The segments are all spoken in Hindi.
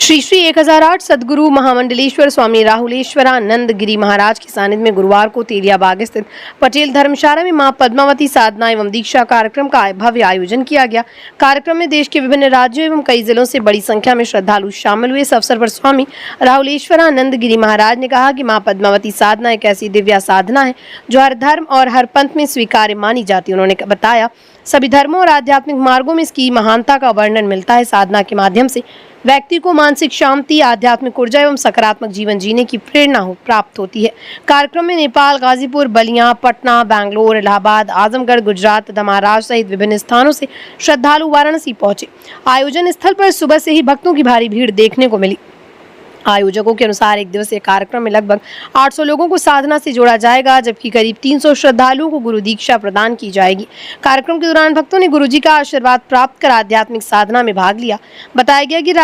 श्री श्री 1008 सद्गुरु महामंडलेश्वर स्वामी राहुलेश्वरानंद गिरी महाराज के सानिध्य में गुरुवार को तेलियाबाग स्थित पटेल धर्मशाला में मां पद्मावती साधना एवं दीक्षा कार्यक्रम का भव्य आयोजन किया गया। कार्यक्रम में देश के विभिन्न राज्यों एवं कई जिलों से बड़ी संख्या में श्रद्धालु शामिल हुए। इस अवसर पर स्वामी राहुलेश्वरानंद गिरी महाराज ने कहा कि मां पद्मावती साधना एक ऐसी दिव्य साधना है जो हर धर्म और हर पंथ में स्वीकार्य मानी जाती है। उन्होंने बताया सभी धर्मों और आध्यात्मिक मार्गों में इसकी महानता का वर्णन मिलता है। साधना के माध्यम से व्यक्ति को मानसिक शांति, आध्यात्मिक ऊर्जा एवं सकारात्मक जीवन जीने की प्रेरणा प्राप्त होती है। कार्यक्रम में नेपाल, गाजीपुर, बलिया, पटना, बैंगलोर, इलाहाबाद, आजमगढ़, गुजरात तथा महाराष्ट्र सहित विभिन्न स्थानों से श्रद्धालु वाराणसी पहुंचे। आयोजन स्थल पर सुबह से ही भक्तों की भारी भीड़ देखने को मिली। आयोजकों के अनुसार एक दिवसीय कार्यक्रम में लगभग 800 लोगों को साधना से जोड़ा जाएगा, जबकि करीब 300 श्रद्धालुओं को गुरु दीक्षा प्रदान की जाएगी। कार्यक्रम के दौरान भक्तों ने गुरुजी का आशीर्वाद प्राप्त कर आध्यात्मिक साधना में भाग लिया। बताया गया कि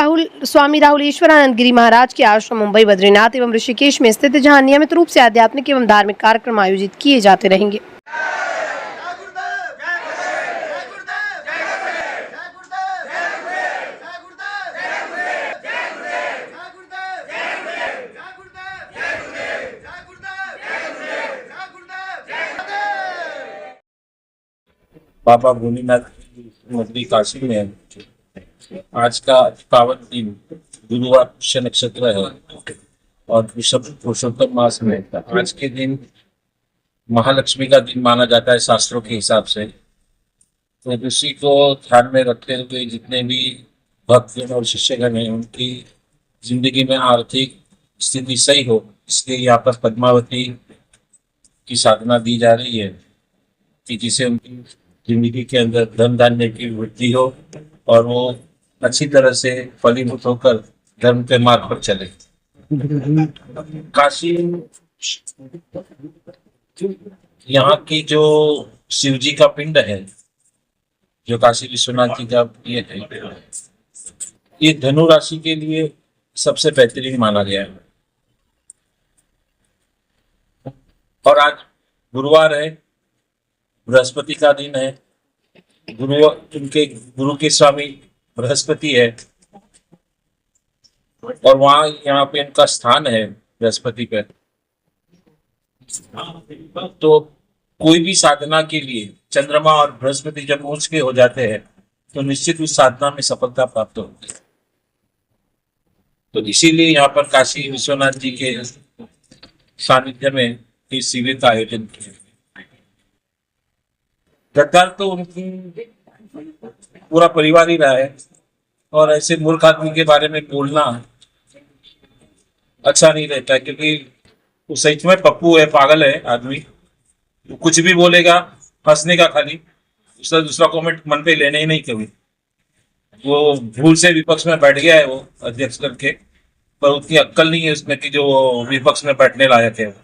स्वामी राहुलेश्वरानंद गिरी महाराज के आश्रम मुंबई, बद्रीनाथ एवं ऋषिकेश में स्थित है, जहाँ नियमित रूप से आध्यात्मिक एवं धार्मिक कार्यक्रम आयोजित किए जाते रहेंगे। बाबा भोलेनाथ नगरी काशी में आज का पावन दिन गुरुवार पुष्य नक्षत्र है और पुरुषोत्तम मास में आज के दिन महालक्ष्मी का दिन माना जाता है शास्त्रों के हिसाब से। तो उसी को ध्यान में रखते हुए जितने भी भक्तजन और शिष्यगण हैं उनकी जिंदगी में आर्थिक स्थिति सही हो, इसलिए यहाँ पर पद्मावती की साधना दी जा रही है कि जिसे उनकी जिंदगी के अंदर धन धान्य की वृद्धि हो और वो अच्छी तरह से फलीभूत होकर धर्म के मार्ग पर चले। काशी यहाँ की जो शिव जी का पिंड है, जो काशी विश्वनाथ जी का ये है, ये धनु राशि के लिए सबसे बेहतरीन माना गया है। और आज गुरुवार है, बृहस्पति का दिन है, उनके गुरु के स्वामी बृहस्पति है और वहां यहाँ पे इनका स्थान है बृहस्पति पे। तो कोई भी साधना के लिए चंद्रमा और बृहस्पति जब उच्च के हो जाते हैं तो निश्चित उस साधना में सफलता प्राप्त होती है। तो इसीलिए यहाँ पर काशी विश्वनाथ जी के सानिध्य में इस शिविर का आयोजन किया। गद्दार तो उनकी पूरा परिवार ही रहा है और ऐसे मूर्ख आदमी के बारे में बोलना अच्छा नहीं रहता है, क्योंकि वो सच में पप्पू है, पागल है आदमी। वो कुछ भी बोलेगा हंसने का खाली, उसका दूसरा कमेंट मन पे लेने ही नहीं कभी। वो भूल से विपक्ष में बैठ गया है वो अध्यक्ष करके, पर उतनी अक्कल नहीं है उसमें कि जो विपक्ष में बैठने लायक है।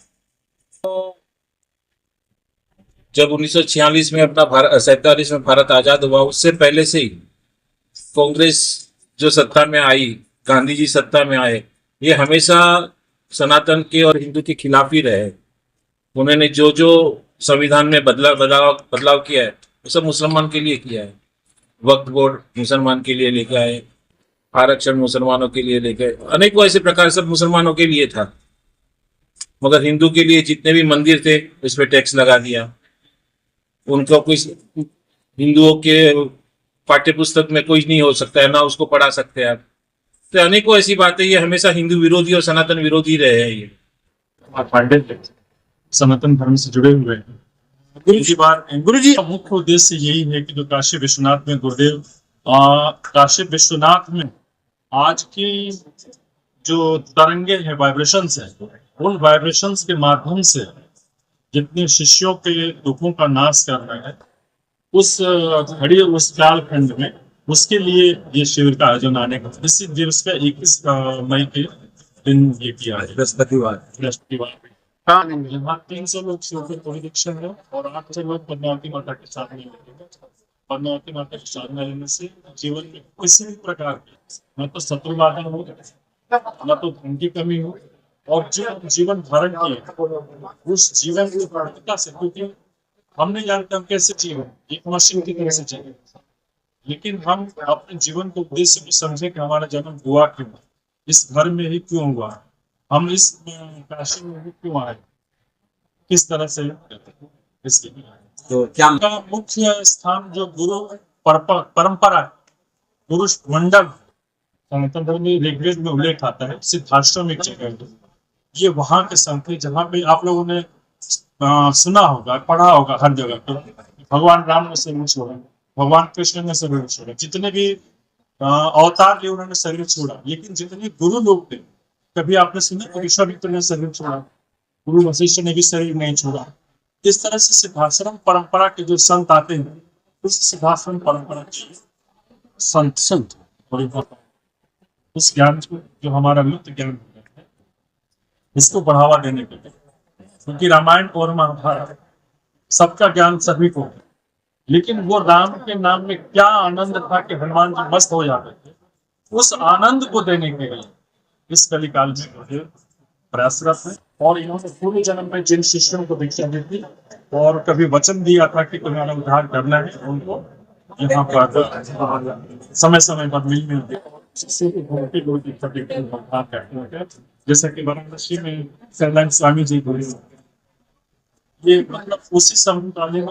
जब 1946 में अपना 47 में भारत आजाद हुआ, उससे पहले से ही कांग्रेस जो सत्ता में आई, गांधी जी सत्ता में आए, ये हमेशा सनातन के और हिंदू के खिलाफ ही रहे। उन्होंने जो जो संविधान में बदलाव किया है वो सब मुसलमान के लिए किया है। वक्फ बोर्ड मुसलमान के लिए लेके आए, आरक्षण मुसलमानों के लिए लेके आए, अनेकों ऐसे प्रकार सब मुसलमानों के लिए था। मगर हिंदू के लिए जितने भी मंदिर थे उस पर टैक्स लगा दिया। उनको कोई हिंदुओं के पाठ्य पुस्तक में कोई नहीं हो सकता है, ना उसको पढ़ा सकते हैं आप। तो अनेकों ऐसी बातें, ये हमेशा हिंदू विरोधी और सनातन विरोधी रहे हैं। ये पांडित्य सनातन धर्म से जुड़े हुए हैं। गुरु जी का मुख्य उद्देश्य यही है कि जो काशी विश्वनाथ में गुरुदेव काशी विश्वनाथ में आज की जो तरंगे हैं, वाइब्रेशंस है, उन वाइब्रेशंस के माध्यम से जितने शिष्यों के दुखों का नाश कर रहे हैं, उस घड़ी उस काल खंड में उसके लिए ये शिविर का आयोजन आने का इसी दिवस का 21 मई के दिन ये किया है, बृहस्पतिवार। 300 लोग शिव के कोई दीक्षा है और 800 लोग पद्मावती माता के साधना लेंगे। पद्मावती माता की साधना लेने से जीवन में किसी भी प्रकार की न तो शत्रु बाधा हो, न तो धन की कमी हो, और जो जीवन धारण किए उस जीवन की प्रार्थना से, क्योंकि हम नहीं जानते हम कैसे जीवन एक मशीन की तरह से जीवन, लेकिन हम अपने जीवन को उद्देश्य को समझे कि हमारा जन्म हुआ क्यों। इस घर में ही क्यों हुआ, हम इस काशी में ही क्यों आए, किस तरह से इसके तो क्या का मुख्य स्थान जो गुरु परंपरा, गुरु मंडल सनातन धर्म में ऋग्वेद में उल्लेख आता है, सिद्धाश्रम एक जगह है। ये वहां के संत है जहाँ पे आप लोगों ने सुना होगा, पढ़ा होगा हर जगह पे, भगवान राम ने शरीर छोड़ा, भगवान कृष्ण ने शरीर छोड़ा, जितने भी अवतार लिए उन्होंने शरीर छोड़ा, लेकिन जितने गुरु लोग थे, कभी आपने सुना विश्वामित्र ने शरीर छोड़ा, गुरु वशिष्ठ ने भी शरीर नहीं छोड़ा। इस तरह से सिद्धाश्रम परंपरा के जो संत आते हैं, उस सिद्धाश्रम परंपरा के संत बड़ी बात, उस ज्ञान को जो हमारा लुप्त ज्ञान है, इसको बढ़ावा देने के लिए, क्योंकि रामायण और महाभारत सबका ज्ञान सभी को है, लेकिन वो राम के नाम में क्या आनंद था कि हनुमान जी मस्त हो जाते थे, उस आनंद को देने के लिए इस कलिकाल में प्रयासरत है। और इन्होंने पूरे जन्म में जिन शिष्यों को दीक्षा दी थी और कभी वचन दिया था कि तुम्हारा उद्धार करना है, उनको यहाँ पर समय समय पर मिल के, जैसा कि वाराणसी में सैलान स्वामी जी बोले, ये मतलब उसी समय